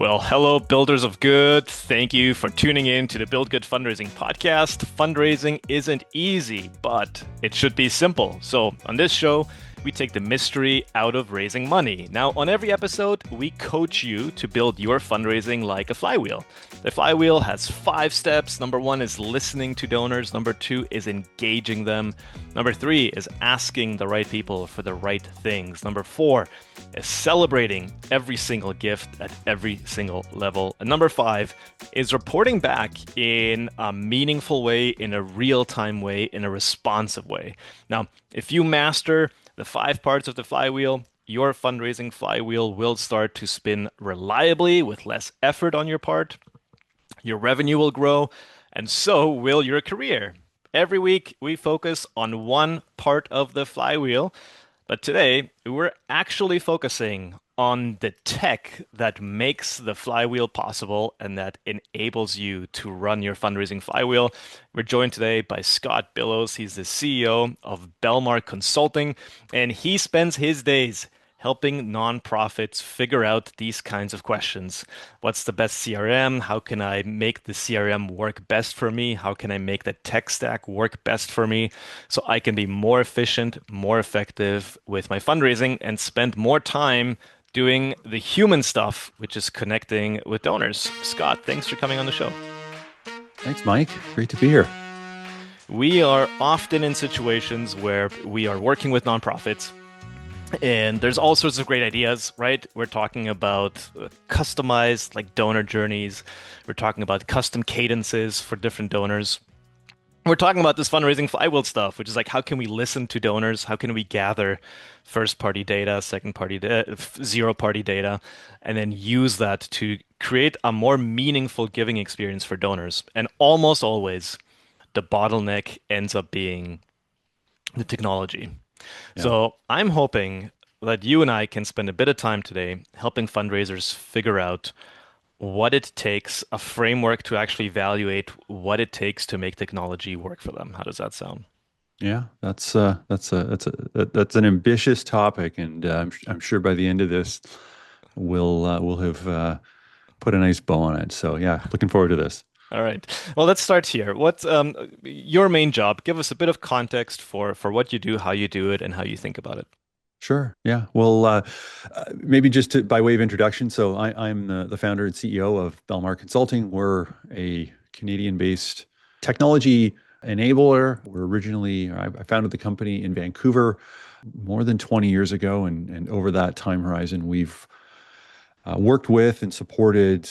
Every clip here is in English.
Well, hello, builders of good. Thank you for tuning in to the Build Good Fundraising podcast. Fundraising isn't easy, but it should be simple. So, on this show, we take the mystery out of raising money. Now, on every episode, we coach you to build your fundraising like a flywheel. The flywheel has 5 steps. Number 1 is listening to donors. Number 2 is engaging them. Number 3 is asking the right people for the right things. Number 4 is celebrating every single gift at every single level. And number 5 is reporting back in a meaningful way, in a real-time way, in a responsive way. Now, if you master the 5 parts of the flywheel, your fundraising flywheel will start to spin reliably with less effort on your part. Your revenue will grow, and so will your career. Every week, we focus on one part of the flywheel, but today, we're actually focusing on the tech that makes the flywheel possible and that enables you to run your fundraising flywheel. We're joined today by Scott Billows. He's the CEO of Belmar Consulting, and he spends his days helping nonprofits figure out these kinds of questions. What's the best CRM? How can I make the CRM work best for me? How can I make the tech stack work best for me so I can be more efficient, more effective with my fundraising and spend more time doing the human stuff, which is connecting with donors. Scott, thanks for coming on the show. Thanks, Mike. Great to be here. We are often in situations where we are working with nonprofits and there's all sorts of great ideas, right? We're talking about customized like donor journeys. We're talking about custom cadences for different donors. We're talking about this fundraising flywheel stuff, which is like, how can we listen to donors? How can we gather first-party data, second-party data, zero-party data, and then use that to create a more meaningful giving experience for donors? And almost always, the bottleneck ends up being the technology. Yeah. So I'm hoping that you and I can spend a bit of time today helping fundraisers figure out what it takes, a framework to actually evaluate what it takes to make technology work for them. How does that sound? Yeah, that's an ambitious topic, and I'm sure by the end of this, we'll have put a nice bow on it. So yeah, looking forward to this. All right. Well, let's start here. What's your main job? Give us a bit of context for what you do, how you do it, and how you think about it. Sure. Yeah. Well, maybe just by way of introduction. So I'm the founder and CEO of Belmar Consulting. We're a Canadian-based technology enabler. I founded the company in Vancouver more than 20 years ago. And over that time horizon, we've worked with and supported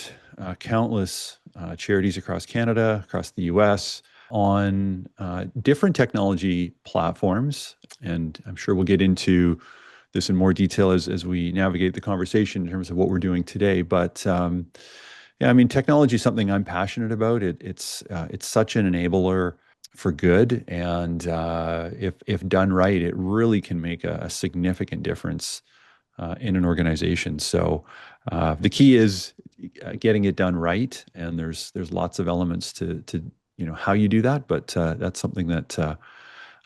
countless charities across Canada, across the US, on different technology platforms. And I'm sure we'll get into this in more detail as we navigate the conversation in terms of what we're doing today. But yeah, I mean, technology is something I'm passionate about. It's such an enabler for good, and if done right, it really can make a significant difference in an organization. So the key is getting it done right, and there's lots of elements to how you do that. But that's something that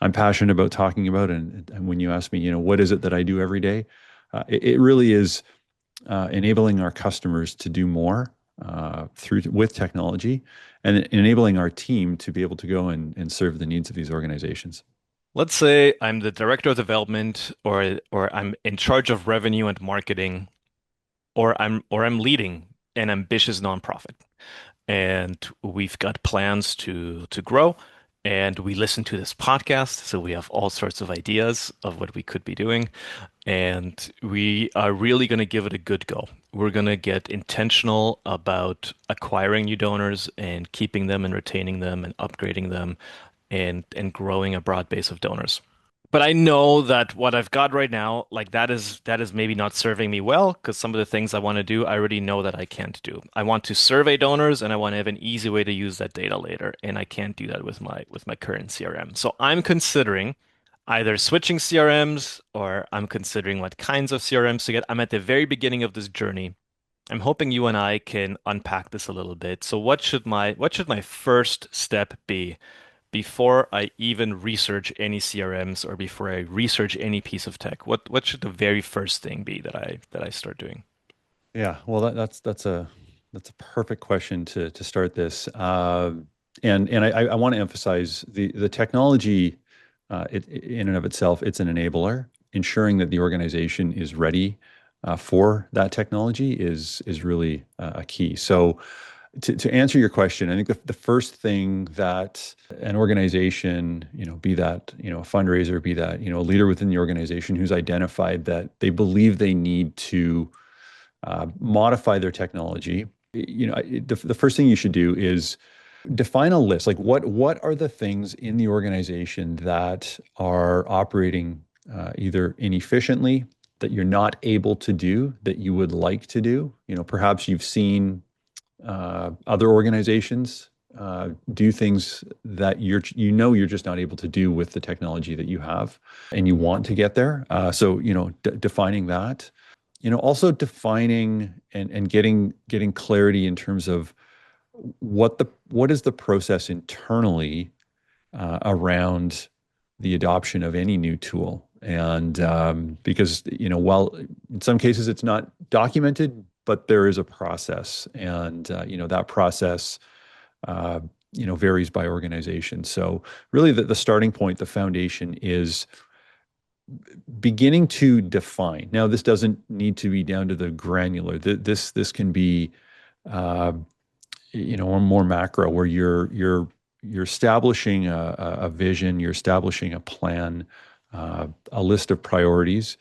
I'm passionate about talking about. And when you ask me, what is it that I do every day, it really is enabling our customers to do more with technology, and enabling our team to be able to go and serve the needs of these organizations. Let's say I'm the director of development, or I'm in charge of revenue and marketing, or I'm leading an ambitious nonprofit, and we've got plans to grow. And we listen to this podcast, so we have all sorts of ideas of what we could be doing. And we are really going to give it a good go. We're going to get intentional about acquiring new donors and keeping them and retaining them and upgrading them and growing a broad base of donors. But I know that what I've got right now, like that is maybe not serving me well because some of the things I want to do, I already know that I can't do. I want to survey donors and I want to have an easy way to use that data later, and I can't do that with my current CRM. So I'm considering either switching CRMs or I'm considering what kinds of CRMs to get. I'm at the very beginning of this journey. I'm hoping you and I can unpack this a little bit. So what should my first step be before I even research any CRMs or before I research any piece of tech? What should the very first thing be that I start doing? Yeah, well, that's That's a perfect question to start this. And I want to emphasize the technology in and of itself. It's an enabler. Ensuring that the organization is ready for that technology is really a key. So to answer your question, I think the first thing that an organization, be that, a fundraiser, be that, a leader within the organization who's identified that they believe they need to modify their technology, the first thing you should do is define a list. Like what are the things in the organization that are operating either inefficiently, that you're not able to do, that you would like to do? Perhaps you've seen other organizations do things that you're just not able to do with the technology that you have, and you want to get there. So defining that, also defining and getting clarity in terms of what is the process internally around the adoption of any new tool. And because while in some cases it's not documented, but there is a process, and that process varies by organization. So really, the starting point, the foundation, is beginning to define. Now, this doesn't need to be down to the granular. This can be or more macro, where you're establishing a vision, you're establishing a plan, a list of priorities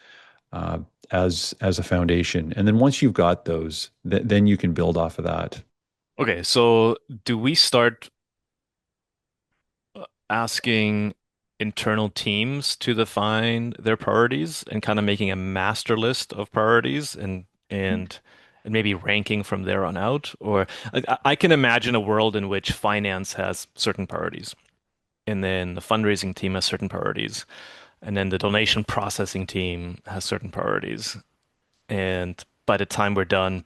as a foundation, and then once you've got those, then you can build off of that. Okay, so do we start asking internal teams to define their priorities and kind of making a master list of priorities and maybe ranking from there on out? Or I can imagine a world in which finance has certain priorities, and then the fundraising team has certain priorities, and then the donation processing team has certain priorities. And by the time we're done,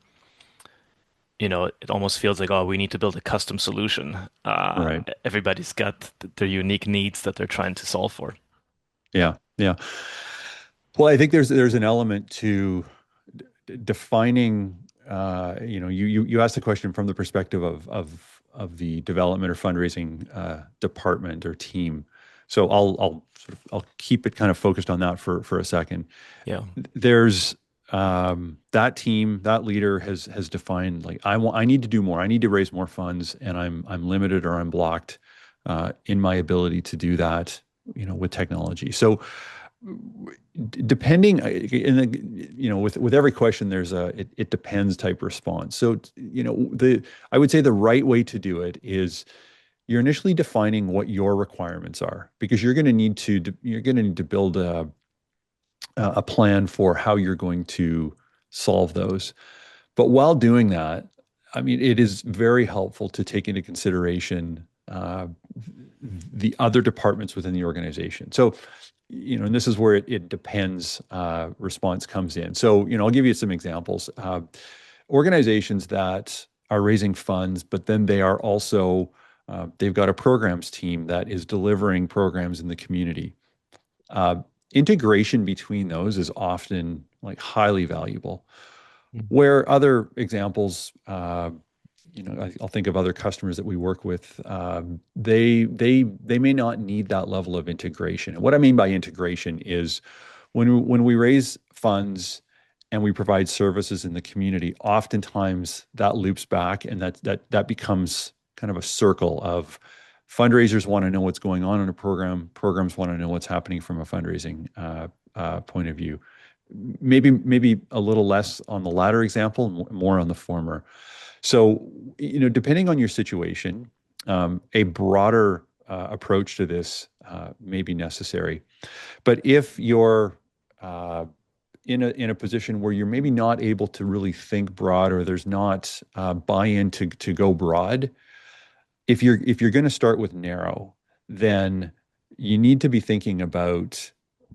it almost feels like, oh, we need to build a custom solution. Right. Everybody's got their unique needs that they're trying to solve for. Yeah. Yeah. Well, I think there's an element to defining. You asked the question from the perspective of the development or fundraising department or team. So I'll keep it kind of focused on that for a second. Yeah. There's that team, that leader has defined, like, I need to do more. I need to raise more funds, and I'm limited, or I'm blocked in my ability to do that, with technology. So depending, with every question, there's it depends type response. So I would say the right way to do it is you're initially defining what your requirements are, because you're going to need to build a plan for how you're going to solve those. But while doing that, I mean, it is very helpful to take into consideration the other departments within the organization. So, and this is where it depends response comes in. So, I'll give you some examples. Organizations that are raising funds, but then they are also, they've got a programs team that is delivering programs in the community. Integration between those is often, like, highly valuable. Mm. Where other examples, I'll think of other customers that we work with. They may not need that level of integration. And what I mean by integration is when we raise funds and we provide services in the community, oftentimes that loops back, and that becomes kind of a circle of fundraisers want to know what's going on in a program. Programs want to know what's happening from a fundraising point of view. Maybe a little less on the latter example, more on the former. So, depending on your situation, a broader approach to this may be necessary. But if you're in a position where you're maybe not able to really think broad, or there's not buy-in to go broad, if you're going to start with narrow, then you need to be thinking about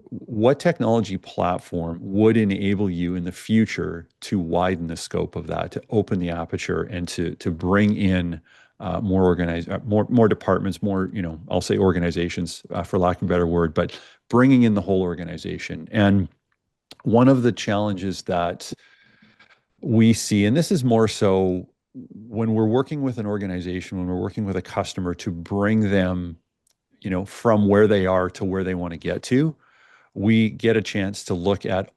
what technology platform would enable you in the future to widen the scope of that, to open the aperture, and to bring in more departments, more, I'll say organizations, for lack of a better word, but bringing in the whole organization. And one of the challenges that we see, and this is more so when we're working with an organization, when we're working with a customer to bring them, from where they are to where they want to get to, we get a chance to look at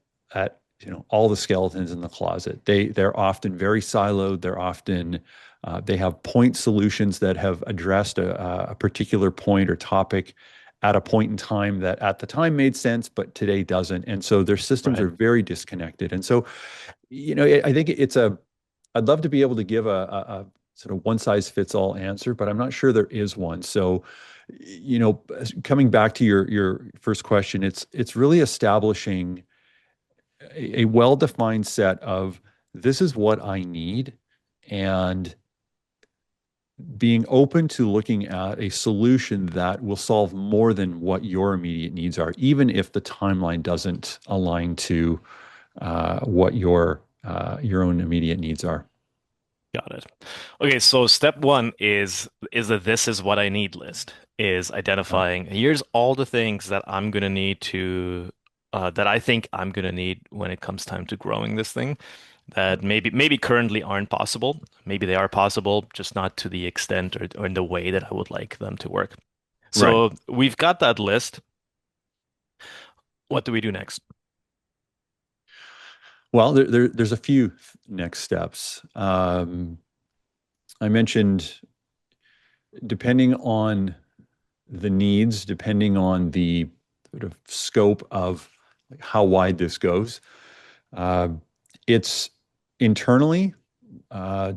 all the skeletons in the closet. They're often very siloed. They have point solutions that have addressed a particular point or topic at a point in time that at the time made sense, but today doesn't. And so their systems Right. are very disconnected. And so, I think I'd love to be able to give a sort of one size fits all answer, but I'm not sure there is one. So, coming back to your first question, it's really establishing a well-defined set of this is what I need, and being open to looking at a solution that will solve more than what your immediate needs are, even if the timeline doesn't align to what your own immediate needs are. Got it. Okay, so step one is the this is what I need list, is Yeah. identifying here's all the things that I'm gonna need to that I think I'm gonna need when it comes time to growing this thing Yeah. that maybe currently aren't possible. Maybe they are possible, just not to the extent or in the way that I would like them to work. Right. So we've got that list. What do we do next? Well, there's a few next steps. I mentioned depending on the needs, depending on the sort of scope of like how wide this goes, uh, it's internally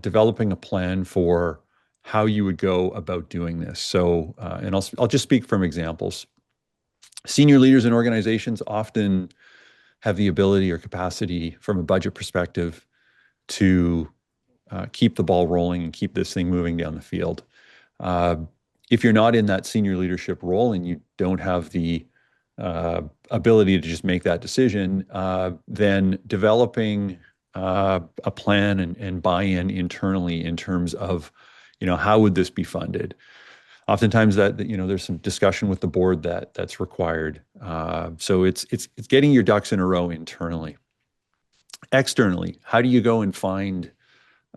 developing a plan for how you would go about doing this. So, and I'll just speak from examples. Senior leaders in organizations often have the ability or capacity from a budget perspective to keep the ball rolling and keep this thing moving down the field. Uh, if you're not in that senior leadership role and you don't have the ability to just make that decision, then developing a plan and buy-in internally in terms of, how would this be funded? Oftentimes there's some discussion with the board that's required. So it's getting your ducks in a row internally. Externally, how do you go and find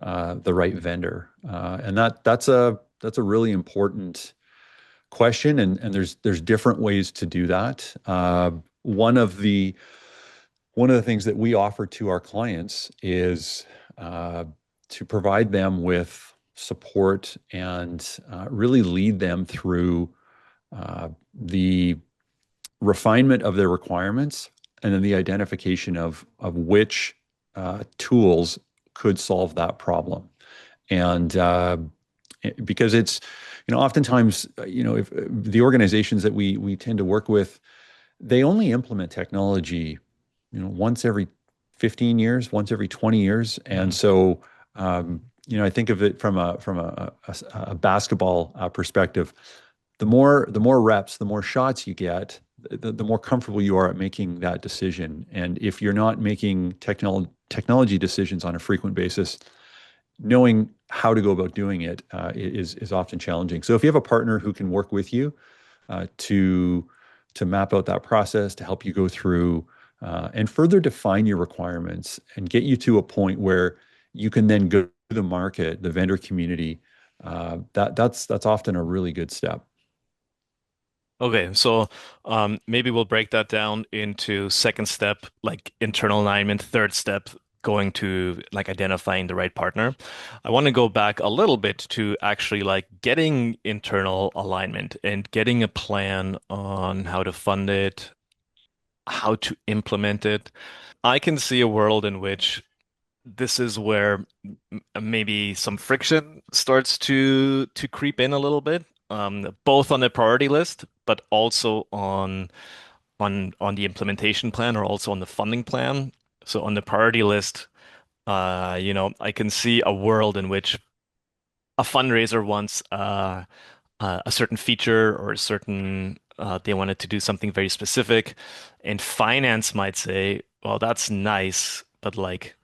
the right vendor? And that's a really important question, and there's different ways to do that. One of the things that we offer to our clients is uh, to provide them with support and really lead them through the refinement of their requirements, and then the identification of which tools could solve that problem. And because it's, oftentimes, if the organizations that we tend to work with, they only implement technology, once every 15 years, once every 20 years. And Mhm. so, I think of it from a basketball perspective. The more reps, the more shots you get, the more comfortable you are at making that decision. And if you're not making technology decisions on a frequent basis, knowing how to go about doing it is often challenging. So if you have a partner who can work with you to map out that process, to help you go through and further define your requirements and get you to a point where you can then go to the market, the vendor community, that's often a really good step. Okay, so maybe we'll break that down into second step, like internal alignment, third step, going to like identifying the right partner. I want to go back a little bit to actually like getting internal alignment and getting a plan on how to fund it, how to implement it. I can see a world in which this is where maybe some friction starts to creep in a little bit, both on the priority list, but also on the implementation plan or also on the funding plan. So on the priority list, I can see a world in which a fundraiser wants a certain feature or a certain they wanted to do something very specific, and finance might say, "Well, that's nice, but like."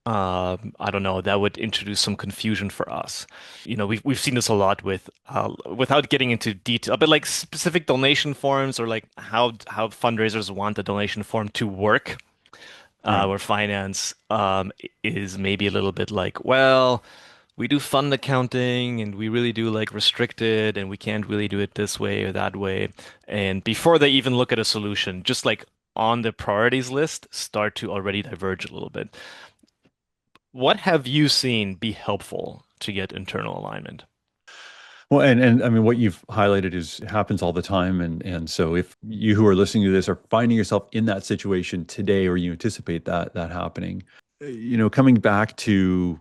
I don't know, that would introduce some confusion for us. We've seen this a lot with without getting into detail, but like specific donation forms or like how fundraisers want the donation form to work, Right. where finance is maybe a little bit like, well. we do fund accounting and we really do like restricted and we can't really do it this way or that way. And before they even look at a solution, just like on the priorities list, start to already diverge a little bit. What have you seen be helpful to get internal alignment? Well, and I mean, what you've highlighted is happens all the time, and so if you who are listening to this are finding yourself in that situation today, or you anticipate that happening, coming back to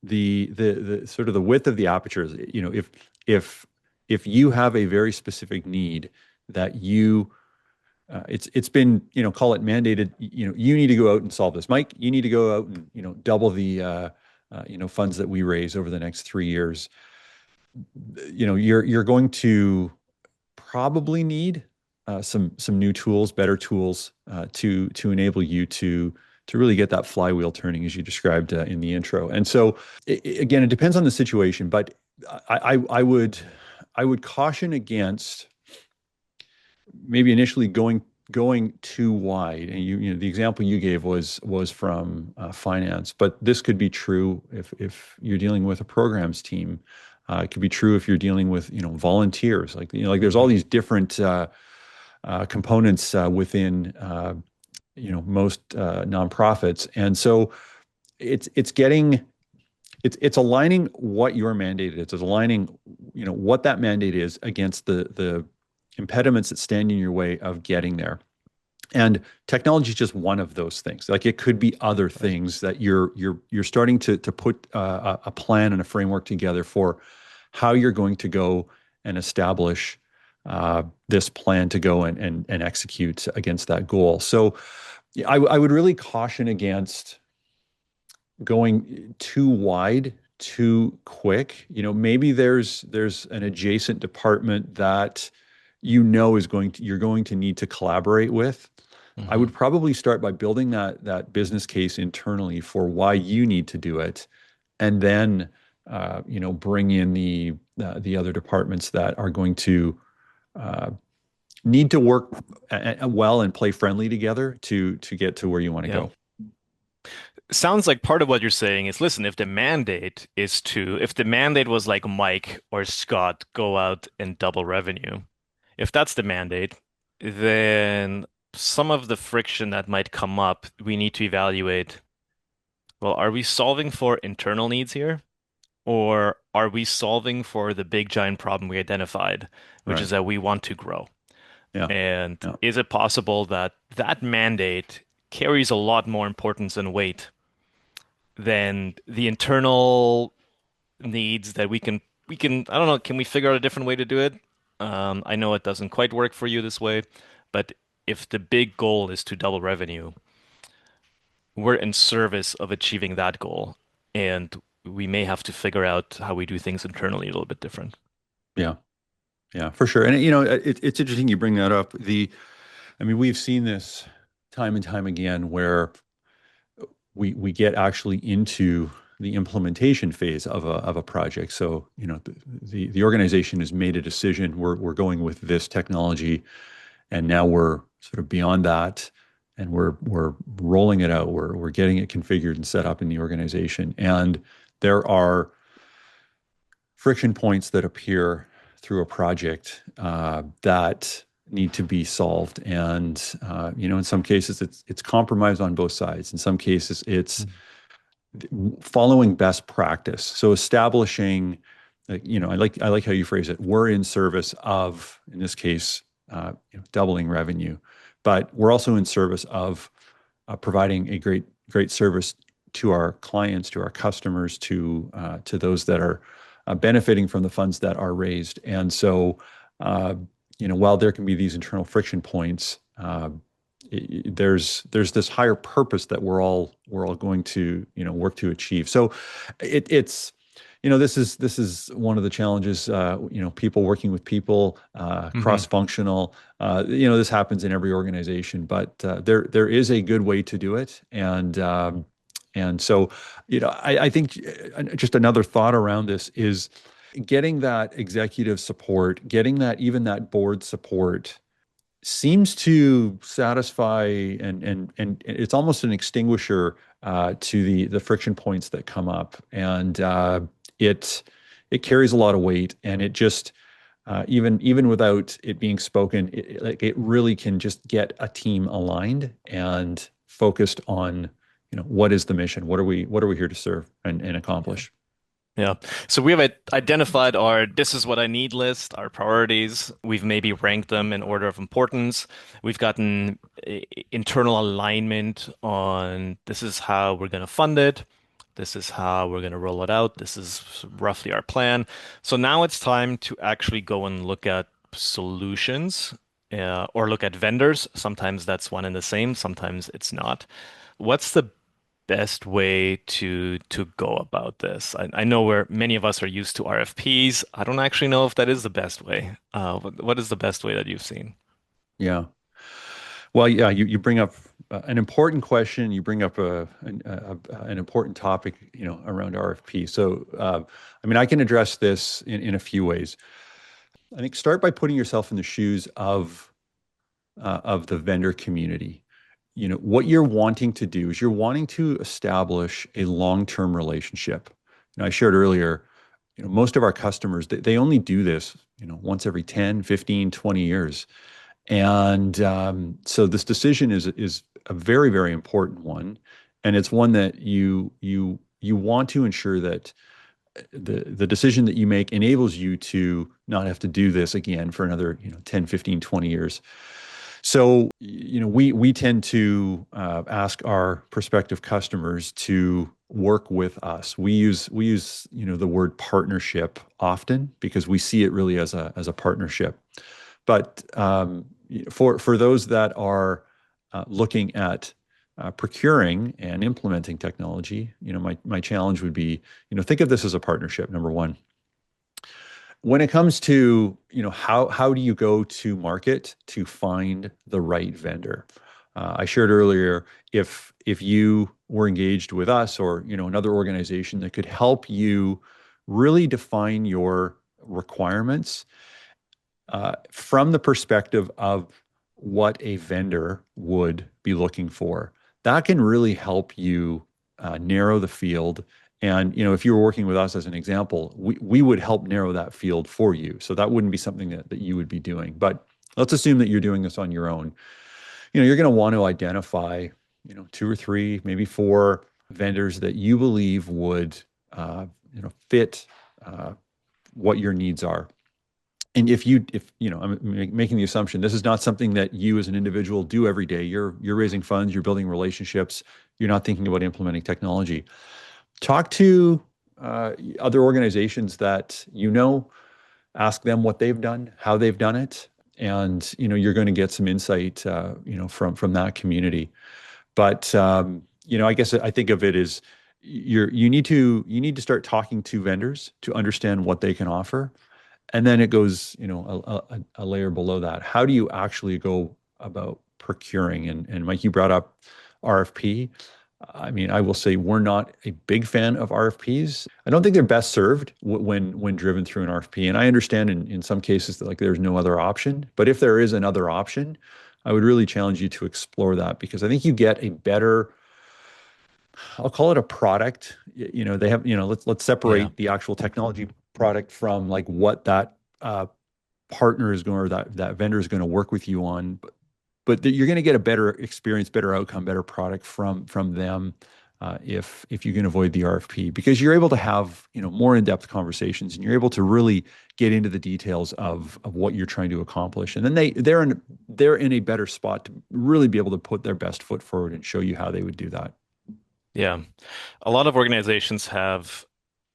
the sort of the width of the apertures, if if you have a very specific need that it's been, call it mandated, you need to go out and solve this. Mike, you need to go out and, double the funds that we raise over the next 3 years. You're going to probably need some new tools, better tools to enable you to really get that flywheel turning, as you described in the intro. And so, again, it depends on the situation, but I would caution against maybe initially going too wide. And the example you gave was from finance, but this could be true if you're dealing with a programs team. It could be true if you're dealing with volunteers. Like there's all Hmm. these different components within most nonprofits, and so it's getting it's aligning what your mandate is. It's aligning what that mandate is against the impediments that stand in your way of getting there. And technology is just one of those things. Like it could be other Right. things that you're starting to put a plan and a framework together for how you're going to go and establish this plan to go and execute against that goal. So I would really caution against going too wide too quick. Maybe there's an adjacent department that you're going to need to collaborate with. I Hmm. would probably start by building that business case internally for why you need to do it, and then bring in the other departments that are going to uh, need to work well and play friendly together to get to where you want to Yeah. go. Sounds like part of what you're saying is, listen, if the mandate was like Mike or Scott, go out and double revenue, if that's the mandate, then some of the friction that might come up, we need to evaluate, well, are we solving for internal needs here? Or are we solving for the big giant problem we identified, which is Right. that we want to grow? Yeah. And Yeah. is it possible that that mandate carries a lot more importance and weight than the internal needs that we can I don't know, can we figure out a different way to do it? I know it doesn't quite work for you this way, but if the big goal is to double revenue, we're in service of achieving that goal, and we may have to figure out how we do things internally a little bit different. Yeah. Yeah, for sure. And it's interesting you bring that up. I mean, we've seen this time and time again where we get actually into the implementation phase of a project. So, the organization has made a decision. We're going with this technology, and now we're sort of beyond that, and we're rolling it out. We're getting it configured and set up in the organization. And there are friction points that appear through a project that need to be solved. And in some cases, it's compromise on both sides. In some cases, it's following best practice. So establishing, I like how you phrase it. We're in service of, in this case, doubling revenue, but we're also in service of providing a great service to our clients, to our customers, to those that are benefiting from the funds that are raised. And so, while there can be these internal friction points, there's this higher purpose that we're all going to work to achieve. So, it's this is one of the challenges. People working with people, Hmm. cross-functional. This happens in every organization, but there is a good way to do it, and so I think just another thought around this is getting that executive support, getting that board support seems to satisfy and it's almost an extinguisher to the friction points that come up. And it it carries a lot of weight, and it just even without it being spoken, like it really can just get a team aligned and focused on, what is the mission? What are we here to serve and Yeah. accomplish? Yeah. So we have identified our this is what I need list, our priorities. We've maybe ranked them in order of importance. We've gotten internal alignment on this is how we're going to fund it. This is how we're going to roll it out. This is roughly our plan. So now it's time to actually go and look at solutions or look at vendors. Sometimes that's one and the same, sometimes it's not. What's the best way to go about this? I know where many of us are used to RFPs. I don't actually know if that is the best way. What is the best way that you've seen? Yeah. Well, yeah, you bring up an important question. You bring up an important topic, around RFP. So, I mean, I can address this in a few ways. I think start by putting yourself in the shoes of the vendor community. What you're wanting to do is you're wanting to establish a long-term relationship. I shared earlier, most of our customers, they only do this, once every 10, 15, 20 years. And so this decision is a very, very important one. And it's one that you want to ensure that the decision that you make enables you to not have to do this again for another, 10, 15, 20 years. So, we tend to ask our prospective customers to work with us. We use the word partnership often because we see it really as a partnership. But for those that are looking at procuring and implementing technology, my challenge would be, think of this as a partnership. Number one, when it comes to, how do you go to market to find the right vendor? I shared earlier, if you were engaged with us or, another organization that could help you really define your requirements from the perspective of what a vendor would be looking for. That can really help you narrow the field. And if you were working with us as an example, we would help narrow that field for you. So that wouldn't be something that you would be doing. But let's assume that you're doing this on your own. You're going to want to identify, two or three, maybe four vendors that you believe would, fit what your needs are. And if I'm making the assumption this is not something that you as an individual do every day. You're raising funds, you're building relationships, you're not thinking about implementing technology. Talk to other organizations that ask them what they've done, how they've done it, and you're going to get some insight, from that community. But I guess I think of it as you need to start talking to vendors to understand what they can offer, and then it goes, a layer below that. How do you actually go about procuring? And Mike, you brought up RFP. I mean, I will say we're not a big fan of RFPs. I don't think they're best served when driven through an RFP. And I understand in some cases that like there's no other option. But if there is another option, I would really challenge you to explore that because I think you get a better, I'll call it a product. They have, let's Yeah. separate the actual technology product from like what that partner is going or that vendor is going to work with you on. But you're going to get a better experience, better outcome, better product from them if you can avoid the RFP because you're able to have more in-depth conversations and you're able to really get into the details of what you're trying to accomplish. And then they're in a better spot to really be able to put their best foot forward and show you how they would do that. Yeah. A lot of organizations have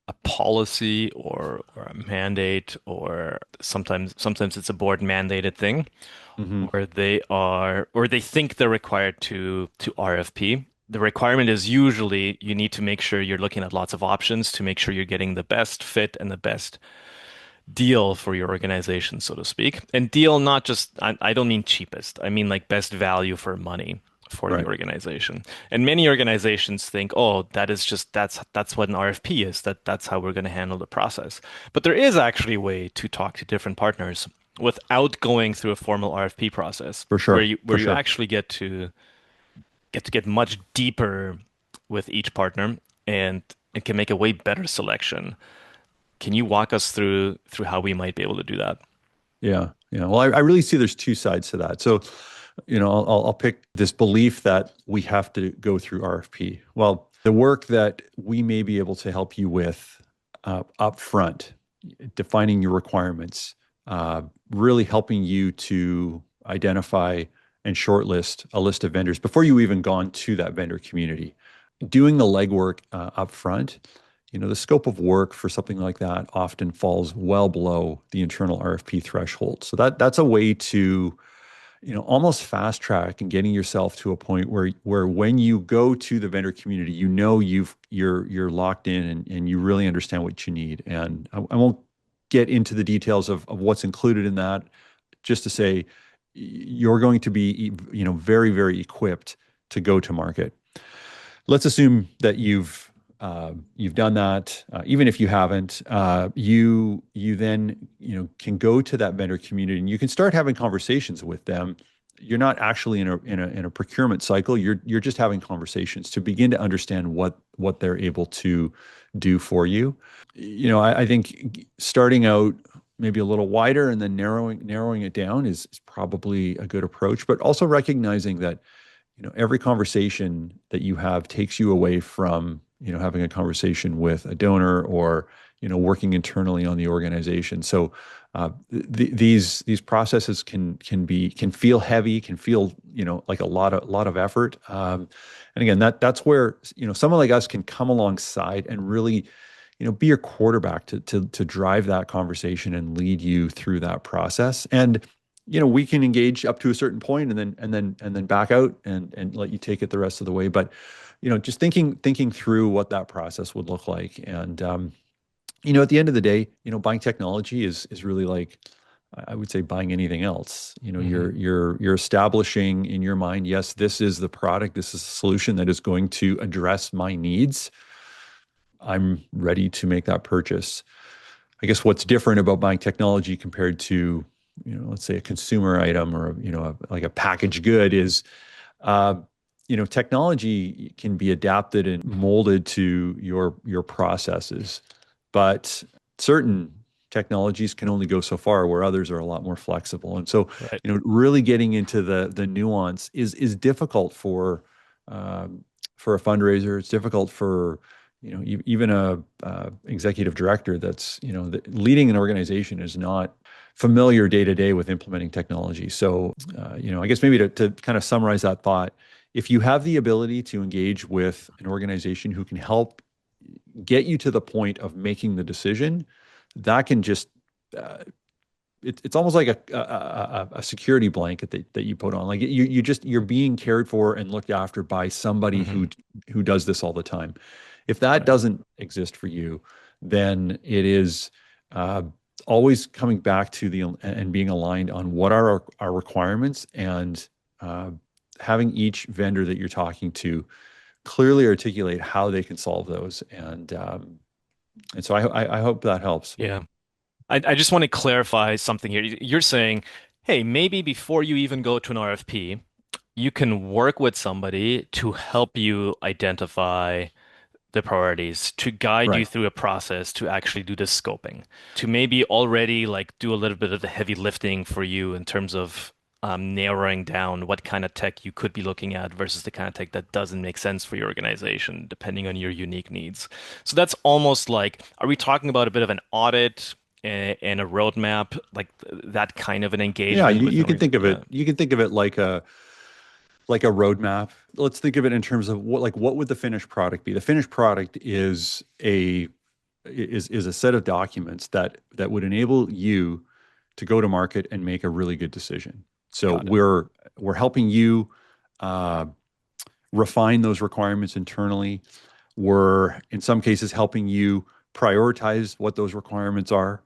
a policy or a mandate or sometimes it's a board mandated thing Hmm. where they are or they think they're required to RFP. The requirement is usually you need to make sure you're looking at lots of options to make sure you're getting the best fit and the best deal for your organization, so to speak. And deal, not just, I don't mean cheapest, I mean like best value for money for the Right. organization. And many organizations think, oh, that's what an RFP is, that's how we're going to handle the process. But there is actually a way to talk to different partners without going through a formal RFP process For where sure. you For where you sure. actually get much deeper with each partner and it can make a way better selection. Can you walk us through how we might be able to do that? Yeah. Yeah. Well, I really see there's two sides to that. So, I'll pick this belief that we have to go through RFP. Well, the work that we may be able to help you with up front, defining your requirements, uh, really helping you to identify and shortlist a list of vendors before you even gone to that vendor community. Doing the legwork up front, the scope of work for something like that often falls well below the internal RFP threshold. So that's a way to almost fast track and getting yourself to a point where when you go to the vendor community, you're locked in and you really understand what you need. And I won't get into the details of what's included in that, just to say you're going to be very, very equipped to go to market. Let's assume that you've done that. Even if you haven't, you then can go to that vendor community and you can start having conversations with them. You're not actually in a procurement cycle. You're just having conversations to begin to understand what they're able to do for you. I think starting out maybe a little wider and then narrowing it down is probably a good approach, but also recognizing that every conversation that you have takes you away from having a conversation with a donor or working internally on the organization. So these processes can feel heavy, can feel like a lot of effort. And again, that's where someone like us can come alongside and really be your quarterback to drive that conversation and lead you through that process. And we can engage up to a certain point and then back out and let you take it the rest of the way. But just thinking through what that process would look like. And at the end of the day, buying technology is really like, I would say, buying anything else. Hmm. You're establishing in your mind, yes, this is the product, this is a solution that is going to address my needs. I'm ready to make that purchase. I guess what's different about buying technology compared to, let's say a consumer item or, like a packaged good is, uh, technology can be adapted and molded to your processes, but certain technologies can only go so far where others are a lot more flexible. And so, Right. really getting into the nuance is difficult for a fundraiser. It's difficult for even a executive director that's leading an organization is not familiar day to day with implementing technology. So I guess maybe to kind of summarize that thought, if you have the ability to engage with an organization who can help get you to the point of making the decision, that can just uh, it's almost like a security blanket that you put on. Like you're being cared for and looked after by somebody Hmm. who does this all the time. If that Right. doesn't exist for you, then it is uh, always coming back to the and being aligned on what are our requirements and uh, having each vendor that you're talking to clearly articulate how they can solve those. And so I hope that helps. Yeah. I just want to clarify something here. You're saying, hey, maybe before you even go to an RFP, you can work with somebody to help you identify the priorities, to guide you Right. through a process to actually do the scoping, to maybe already like do a little bit of the heavy lifting for you in terms of narrowing down what kind of tech you could be looking at versus the kind of tech that doesn't make sense for your organization, depending on your unique needs. So that's almost like, are we talking about a bit of an audit and a roadmap, like that kind of an Yeah, engagement you, with you an can think of yeah. it. You can think of it like a roadmap. Let's think of it in terms of what would the finished product be? The finished product is a set of documents that would enable you to go to market and make a really good decision. So Got it. we're helping you uh, refine those requirements internally. We're in some cases helping you prioritize what those requirements are.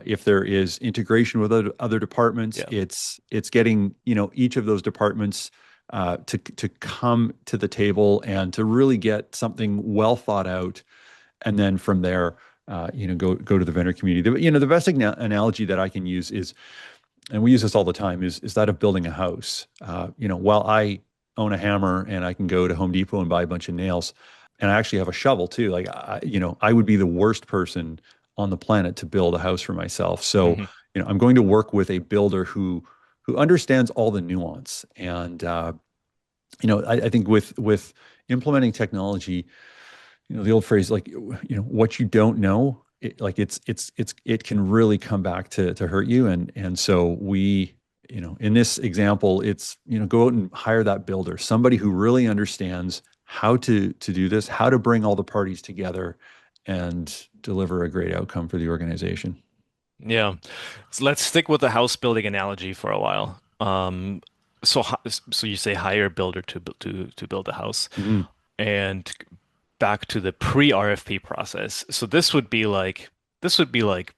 If there is integration with other departments, Yeah. it's getting each of those departments to come to the table and to really get something well thought out, and then from there, go to the vendor community. The best analogy that I can use is, and we use this all the time, is that of building a house. While I own a hammer and I can go to Home Depot and buy a bunch of nails, and I actually have a shovel too. Like I would be the worst person on the planet to build a house for myself. So, Hmm. I'm going to work with a builder who understands all the nuance. And I think with implementing technology, the old phrase, like, what you don't know, it can really come back to hurt you. And so we, in this example, it's, go out and hire that builder, somebody who really understands how to do this, how to bring all the parties together and deliver a great outcome for the organization. Yeah. So let's stick with the house building analogy for a while. So you say hire a builder to build a house, Mhm. and back to the pre-RFP process. So this would be like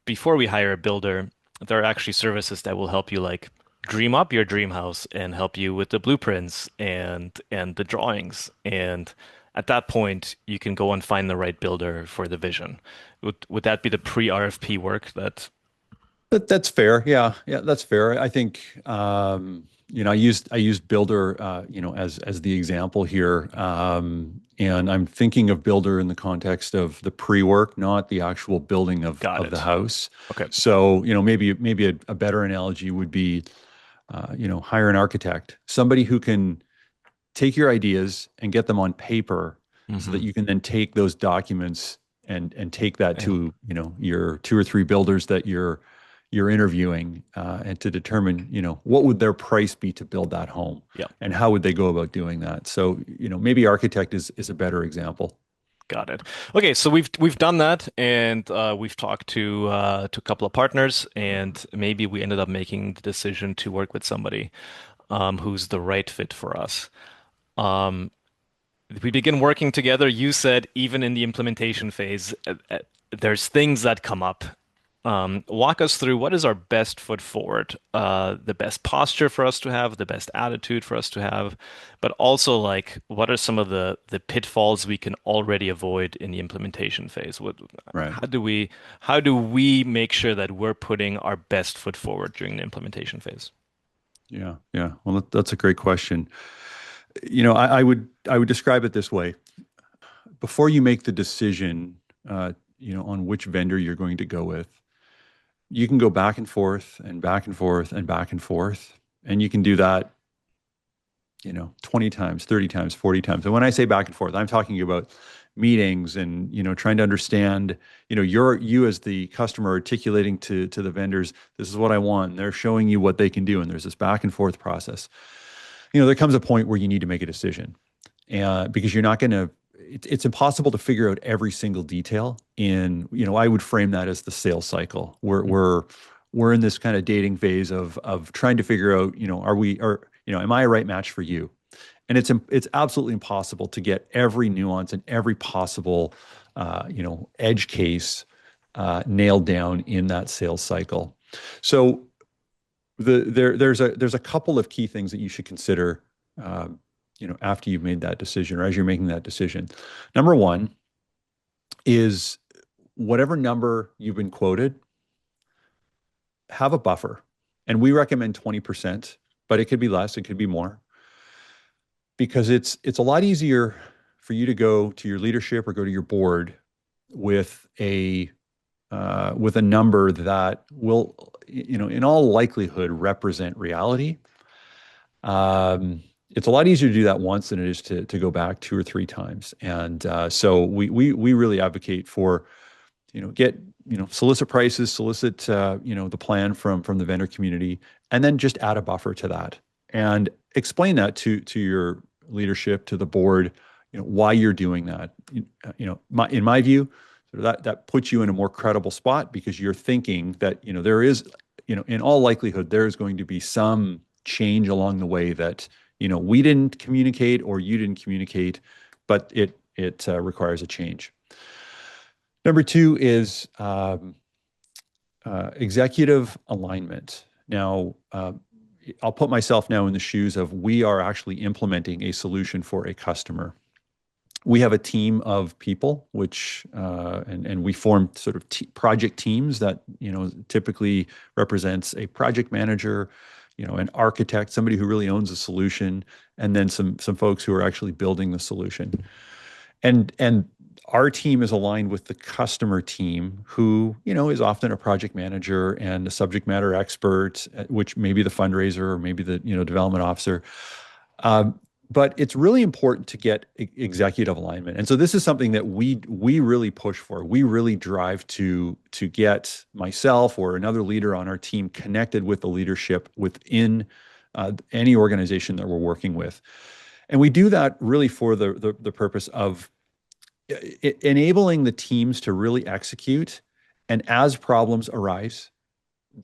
before we hire a builder, there are actually services that will help you like dream up your dream house and help you with the blueprints and the drawings. And at that point, you can go and find the right builder for the vision. Would that be the pre-RFP work that That's fair. Yeah, yeah, that's fair. I think I used Builder as the example here, and I'm thinking of Builder in the context of the pre-work, not the actual building of got the it? house. Okay. So maybe a better analogy would be hire an architect, somebody who can take your ideas and get them on paper so that Hmm. you can then take those documents and take that Yeah. to your two or three builders that you're interviewing and to determine what would their price be to build that home Yeah. and how would they go about doing that. So maybe architect is a better example. Got it. Okay, so we've done that, and we've talked to a couple of partners, and maybe we ended up making the decision to work with somebody who's the right fit for us. Um, we begin working together. You said even in the implementation phase, there's things that come up. Walk us through what is our best foot forward, the best posture for us to have, the best attitude for us to have, but also like what are some of the pitfalls we can already avoid in the implementation phase? Right. How do we make sure that we're putting our best foot forward during the implementation phase? Yeah. Yeah. Well, that's a great question. I would describe it this way. Before you make the decision, on which vendor you're going to go with, you can go back and forth and back and forth and back and forth. And you can do that, 20 times, 30 times, 40 times. And when I say back and forth, I'm talking about meetings and, trying to understand, you as the customer articulating to the vendors, this is what I want. And they're showing you what they can do. And there's this back and forth process. There comes a point where you need to make a decision because you're not going to, it's impossible to figure out every single detail in, I would frame that as the sales cycle. We're in this kind of dating phase of trying to figure out, am I a right match for you? And it's absolutely impossible to get every nuance and every possible, edge case nailed down in that sales cycle. So there's a couple of key things that you should consider, after you've made that decision or as you're making that decision. Number one is whatever number you've been quoted, have a buffer. And we recommend 20%, but it could be less, it could be more, because it's a lot easier for you to go to your leadership or go to your board with a number that will, in all likelihood, represent reality. It's a lot easier to do that once than it is to go back two or three times. And so we really advocate for, get, solicit prices, solicit, the plan from the vendor community, and then just add a buffer to that and explain that to your leadership, to the board, why you're doing that. In my view, that puts you in a more credible spot because you're thinking that, there is, in all likelihood, there's going to be some change along the way that, we didn't communicate or you didn't communicate, but it requires a change. Number two is executive alignment. Now, I'll put myself now in the shoes of we are actually implementing a solution for a customer. We have a team of people, which and we form sort of project teams that typically represents a project manager, an architect, somebody who really owns a solution, and then some folks who are actually building the solution. And our team is aligned with the customer team, who, is often a project manager and a subject matter expert, which may be the fundraiser or maybe the, development officer. Um, but it's really important to get executive alignment. And so this is something that we really push for. We really drive to get myself or another leader on our team connected with the leadership within any organization that we're working with. And we do that really for the purpose of enabling the teams to really execute. And as problems arise,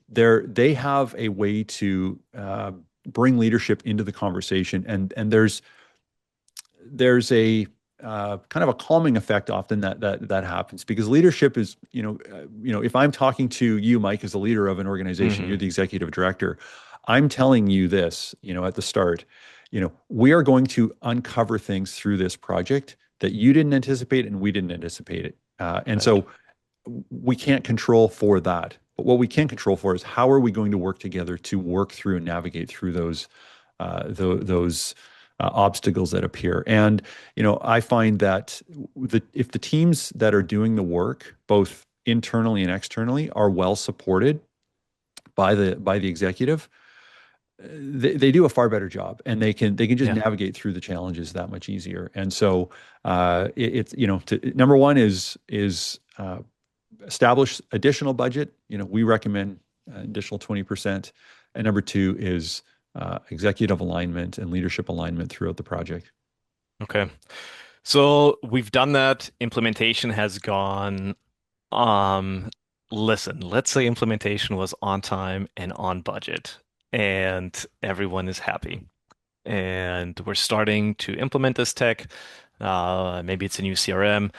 they have a way to bring leadership into the conversation, and there's a kind of a calming effect often that happens, because leadership is, if I'm talking to you, Mike, as the leader of an organization, you're Hmm. the executive director, I'm telling you this, at the start, we are going to uncover things through this project that you didn't anticipate and we didn't anticipate it. And Right. so we can't control for that. But what we can control for is how are we going to work together to work through and navigate through those obstacles that appear. And I find that if the teams that are doing the work, both internally and externally, are well supported by the executive, they do a far better job, and they can just Yeah. navigate through the challenges that much easier. And so it's number one is establish additional budget. We recommend additional 20%. And number two is executive alignment and leadership alignment throughout the project. Okay. So we've done that. Implementation has gone. Um, Listen, let's say implementation was on time and on budget, and everyone is happy. And we're starting to implement this tech. Maybe it's a new CRM.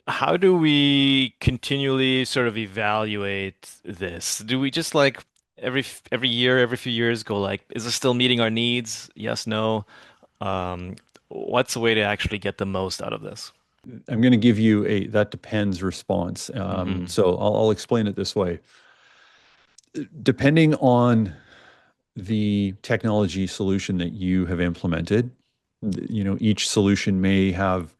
How do we continually sort of evaluate this? Do we just like every year, every few years go like, is this still meeting our needs? Yes, no. Um, what's the way to actually get the most out of this? I'm going to give you a that depends response. Hmm. So I'll explain it this way. Depending on the technology solution that you have implemented, each solution may have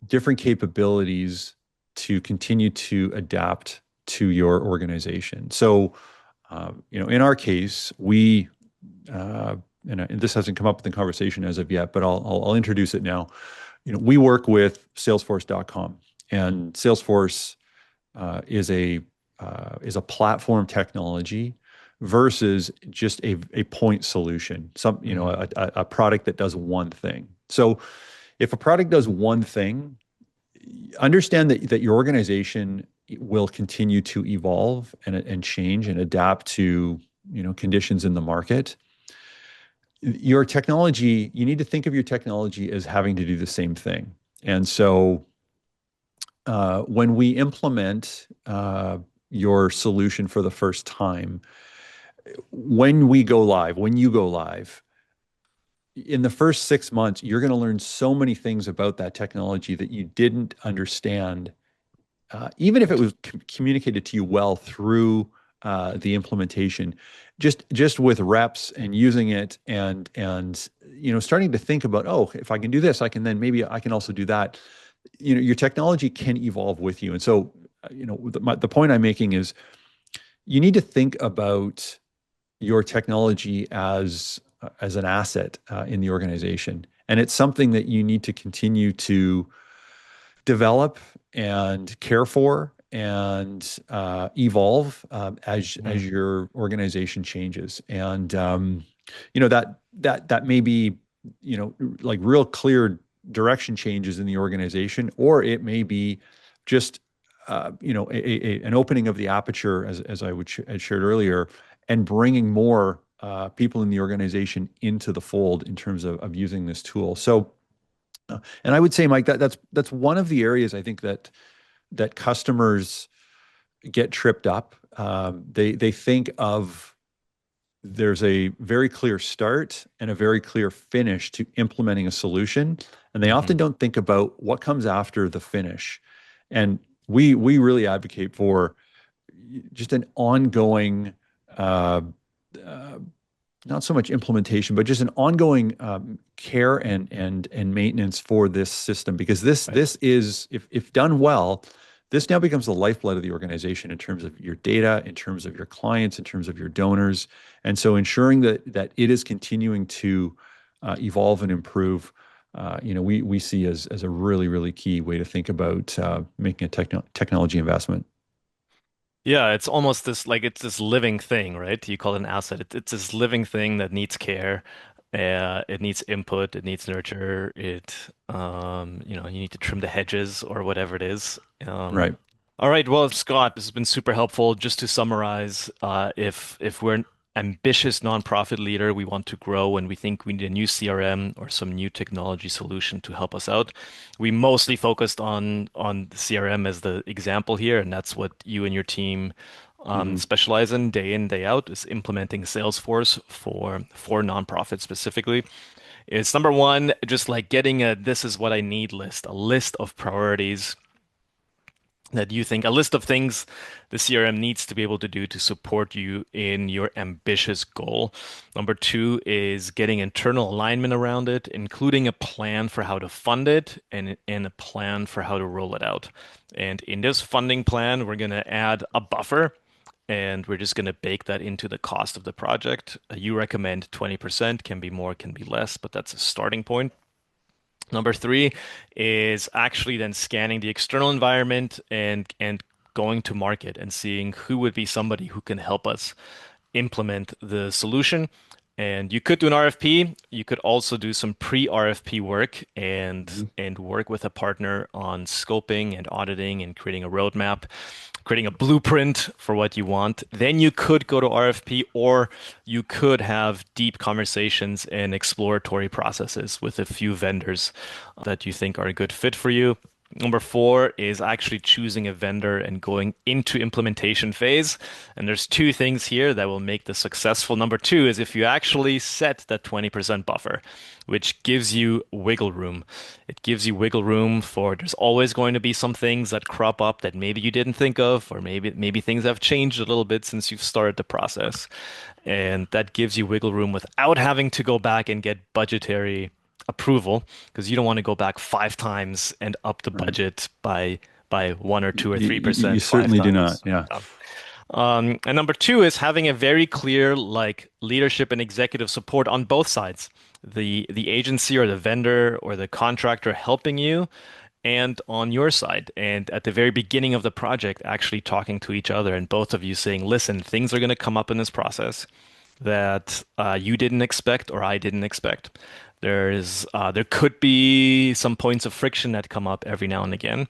different capabilities to continue to adapt to your organization. So, in our case, uh, and this hasn't come up in the conversation as of yet, but I'll introduce it now. We work with Salesforce.com, and Salesforce is a platform technology versus just a point solution, Hmm. a product that does one thing. So if a product does one thing, understand that your organization will continue to evolve and change and adapt to conditions in the market. Your technology, you need to think of your technology as having to do the same thing. And so when we implement your solution for the first time, when you go live, in the first 6 months, you're going to learn so many things about that technology that you didn't understand, even if it Right. was communicated to you well through the implementation. Just with reps and using it, and starting to think about, oh, if I can do this, I can then maybe I can also do that. Your technology can evolve with you. And so the point I'm making is you need to think about your technology as an asset in the organization, and it's something that you need to continue to develop and care for and evolve as Hmm. your organization changes. And that may be like real clear direction changes in the organization, or it may be just an opening of the aperture, as I shared earlier, and bringing more people in the organization into the fold in terms of using this tool. So and I would say, Mike, that's one of the areas I think that customers get tripped up. They think of there's a very clear start and a very clear finish to implementing a solution, and they often Hmm. don't think about what comes after the finish. And we really advocate for just an ongoing uh, uh, not so much implementation, but just an ongoing care and maintenance for this system. Because Right. this is, if done well, this now becomes the lifeblood of the organization in terms of your data, in terms of your clients, in terms of your donors, and so ensuring that it is continuing to evolve and improve. We see as a really key way to think about making a technology investment. Yeah, it's almost this like it's this living thing, right? You call it an asset. It's this living thing that needs care. It needs input. It needs nurture. You need to trim the hedges or whatever it is. Right. All right. Well, Scott, this has been super helpful. Just to summarize, if we're an ambitious nonprofit leader, we want to grow and we think we need a new CRM or some new technology solution to help us out. We mostly focused on the CRM as the example here, and that's what you and your team Mhm. specialize in, day out, is implementing Salesforce for nonprofits specifically. It's number one, just like getting a this is what I need list, a list of priorities that you think, a list of things the CRM needs to be able to do to support you in your ambitious goal. Number two is getting internal alignment around it, including a plan for how to fund it and a plan for how to roll it out. And in this funding plan, we're going to add a buffer and we're just going to bake that into the cost of the project. You recommend 20%, can be more, can be less, but that's a starting point. Number three is actually then scanning the external environment and going to market and seeing who would be somebody who can help us implement the solution. And you could do an RFP. You could also do some pre-RFP work Mhm. and work with a partner on scoping and auditing and creating a roadmap, creating a blueprint for what you want. Then you could go to RFP, or you could have deep conversations and exploratory processes with a few vendors that you think are a good fit for you. Number four is actually choosing a vendor and going into implementation phase. And there's two things here that will make this successful. Number two is if you actually set that 20% buffer, which gives you wiggle room. It gives you wiggle room for there's always going to be some things that crop up that maybe you didn't think of, or maybe things have changed a little bit since you've started the process. And that gives you wiggle room without having to go back and get budgetary approval because you don't want to go back five times and up the Right. budget by 1 or 2 or 3% You five certainly do not. times. Yeah. Yeah. And number two is having a very clear like leadership and executive support on both sides. The agency or the vendor or the contractor helping you and on your side. And at the very beginning of the project, actually talking to each other and both of you saying, listen, things are going to come up in this process that you didn't expect or I didn't expect. There could be some points of friction that come up every now and again,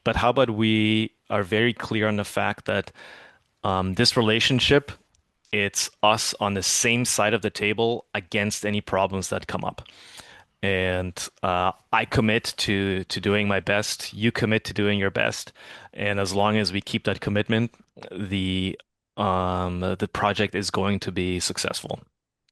but how about we are very clear on the fact that this relationship, it's us on the same side of the table against any problems that come up. And I commit to doing my best. You commit to doing your best. And as long as we keep that commitment, the project is going to be successful.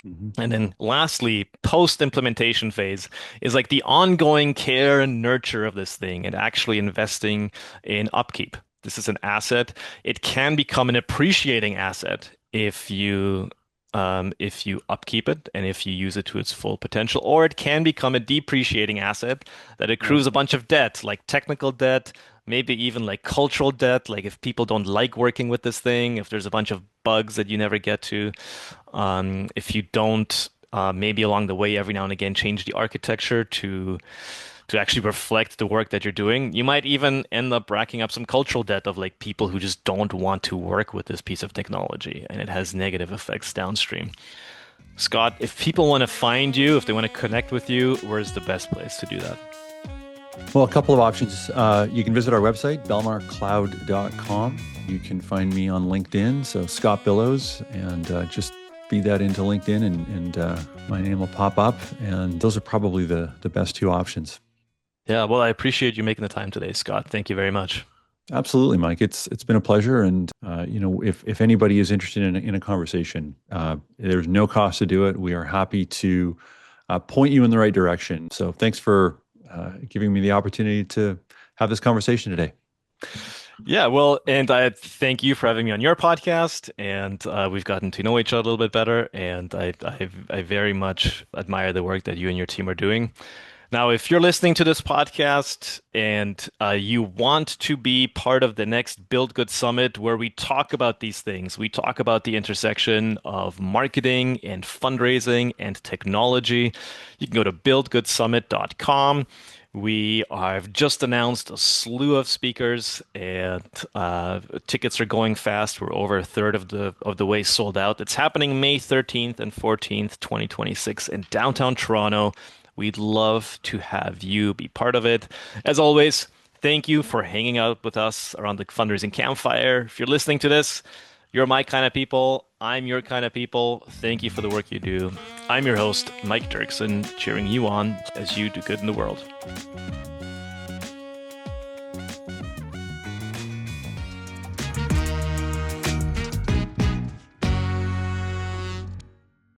Mhm. And then lastly, post-implementation phase is like the ongoing care and nurture of this thing and actually investing in upkeep. This is an asset. It can become an appreciating asset if you upkeep it and if you use it to its full potential, or it can become a depreciating asset that Right. accrues a bunch of debt, like technical debt, maybe even like cultural debt, like if people don't like working with this thing, if there's a bunch of bugs that you never get to. If you don't, maybe along the way, every now and again, change the architecture to actually reflect the work that you're doing, you might even end up racking up some cultural debt of like people who just don't want to work with this piece of technology, and it has negative effects downstream. Scott, if people want to find you, if they want to connect with you, where's the best place to do that? Well, a couple of options. You can visit our website, belmarcloud.com. You can find me on LinkedIn, so Scott Billows, and just feed that into LinkedIn, and my name will pop up. And those are probably the best two options. Yeah, well, I appreciate you making the time today, Scott. Thank you very much. Absolutely, Mike. It's been a pleasure, and if anybody is interested in a conversation, there's no cost to do it. We are happy to point you in the right direction. So, thanks for giving me the opportunity to have this conversation today. Yeah, well, and I thank you for having me on your podcast, and we've gotten to know each other a little bit better, and I very much admire the work that you and your team are doing. Now, if you're listening to this podcast and you want to be part of the next Build Good Summit where we talk about these things, we talk about the intersection of marketing and fundraising and technology, you can go to buildgoodsummit.com. We have just announced a slew of speakers, and tickets are going fast. We're over a third of the way sold out. It's happening May 13th and 14th, 2026 in downtown Toronto. We'd love to have you be part of it. As always, thank you for hanging out with us around the fundraising campfire. If you're listening to this, you're my kind of people. I'm your kind of people. Thank you for the work you do. I'm your host, Mike Dirksen, cheering you on as you do good in the world.